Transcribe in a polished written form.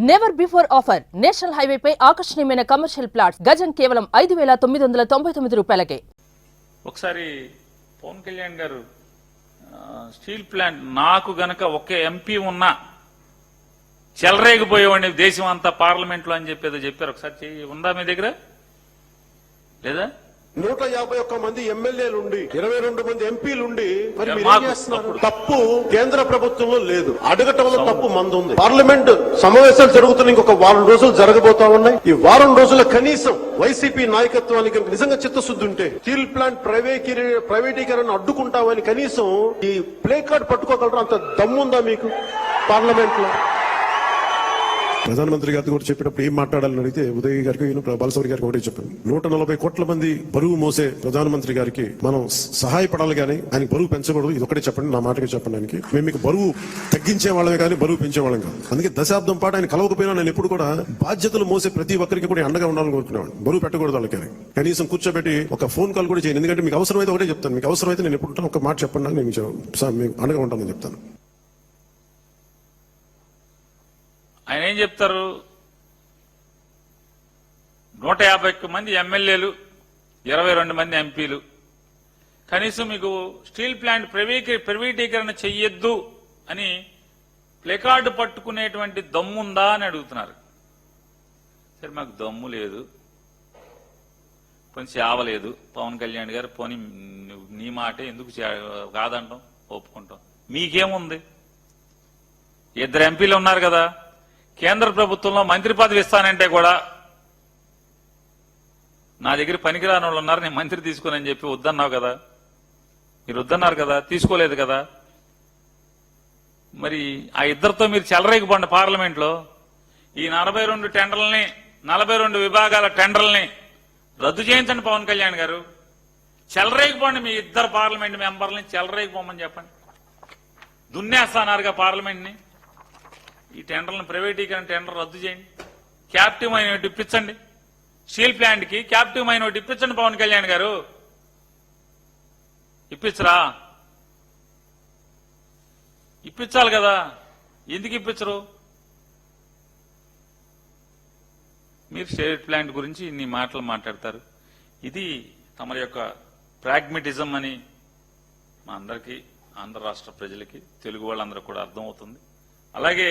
Never before offer national highway పై ఆకర్షణీయమైన commercial plots గజం కేవలం 5,999 రూపాయలకే. ఒకసారి పవన్ కళ్యాణ్ గారు స్టీల్ ప్లాంట్ నాకు గనక ఒక ఎంపీ ఉన్నా చెలరేగిపోయేవాడిని దేశం అంతా పార్లమెంట్ లో అని చెప్పేదో చెప్పారు. ఒకసారి ఉందా మీ దగ్గర? లేదా? 151 మంది ఎమ్మెల్యేలుండి 22 మంది ఎంపీలుండి మరి మీరు ఏం చేస్తున్నారు? తప్పు కేంద్ర ప్రభుత్వంలో లేదు, అడగటంలో తప్పు మంది ఉంది. పార్లమెంట్ సమావేశాలు జరుగుతున్న ఇంకొక వారం రోజులు జరగబోతా ఉన్నాయి. ఈ వారం రోజుల కనీసం వైసీపీ నాయకత్వానికి నిజంగా చిత్తశుద్ధి ఉంటే స్టీల్ ప్లాంట్ ప్రైవేటీకరణ అడ్డుకుంటామని కనీసం ఈ ప్లే కార్డ్ పట్టుకోగలరా? అంత దమ్ముందా మీకు పార్లమెంట్ లో? ప్రధానమంత్రి గారితో కూడా చెప్పినప్పుడు ఏం మాట్లాడాలని అడిగితే ఉదయ్ గారికి బాలసౌరి గారికి ఒకటే చెప్పాను. 140 కోట్ల మంది బరువు మోసే ప్రధానమంత్రి గారికి మనం సహాయపడాలి కానీ ఆయన బరువు పెంచకూడదు. ఇది ఒకటే చెప్పండి, నా మాటగా చెప్పడానికి. మేము మీకు బరువు తగ్గించే వాళ్ళమే కానీ బరువు పెంచే వాళ్ళం కాదు. అందుకే దశాబ్దం పాటు ఆయన కలవకపోయినా నేను ఎప్పుడు కూడా బాధ్యతలు మోసే ప్రతి ఒక్కరికి కూడా అండగా ఉండాలని కోరుకునేవాడు. బరువు పెట్టకూడదు వాళ్ళకి, కనీసం కూర్చోబెట్టి ఒక ఫోన్ కాల్ కూడా చేయను. ఎందుకంటే మీకు అవసరమైతే ఒకటే చెప్తాను, మీకు అవసరమైతే నేను ఎప్పుడు ఉంటాను ఒక మాట చెప్పండి, నేను మీకు అండగా ఉంటానని చెప్తాను. ఆయన ఏం చెప్తారు? 151 మంది ఎమ్మెల్యేలు, 22 మంది ఎంపీలు, కనీసం మీకు స్టీల్ ప్లాంట్ ప్రైవేటీకరణ చెయ్యొద్దు అని ప్లేకార్డు పట్టుకునేటువంటి దమ్ముందా అని అడుగుతున్నారు. సరే, మాకు దమ్ము లేదు, కొంచెం ఆవలేదు. పవన్ కళ్యాణ్ గారు పోనీ నీ మాటే ఎందుకు కాదంటాం, ఒప్పుకుంటాం. మీకేముంది? 2 ఎంపీలు ఉన్నారు కదా, కేంద్ర ప్రభుత్వంలో మంత్రి పదవి ఇస్తానంటే కూడా నా దగ్గర పనికిరాని వాళ్ళు ఉన్నారు, నేను మంత్రి తీసుకోనని చెప్పి వద్దన్నావు కదా. మీరు వద్దన్నారు కదా, తీసుకోలేదు కదా. మరి ఆ ఇద్దరితో మీరు చెలరేగిపోండి పార్లమెంట్ లో. ఈ 42 టెండర్లని, 42 విభాగాల టెండర్లని రద్దు చేయించండి పవన్ కళ్యాణ్ గారు. చెలరేగిపోండి, మీ ఇద్దరు పార్లమెంట్ మెంబర్లని చెలరేగిపోమని చెప్పండి. దున్నేస్తానారుగా పార్లమెంట్ ని. ఈ టెండర్లను ప్రైవేటీకరణ టెండర్ రద్దు చేయండి, క్యాప్టివ్ మైన్ ఇప్పించండి. స్టీల్ ప్లాంట్ కి క్యాప్టివ్ మైన్ ఇప్పించండి పవన్ కళ్యాణ్ గారు. ఇప్పించరా? ఇప్పించాలి కదా, ఎందుకు ఇప్పించరు? మీరు స్టీల్ ప్లాంట్ గురించి ఇన్ని మాటలు మాట్లాడతారు. ఇది తమ యొక్క ప్రాగ్మెటిజం అని మా అందరికీ, ఆంధ్ర రాష్ట్ర ప్రజలకి, తెలుగు వాళ్ళందరూ కూడా అర్థమవుతుంది. అలాగే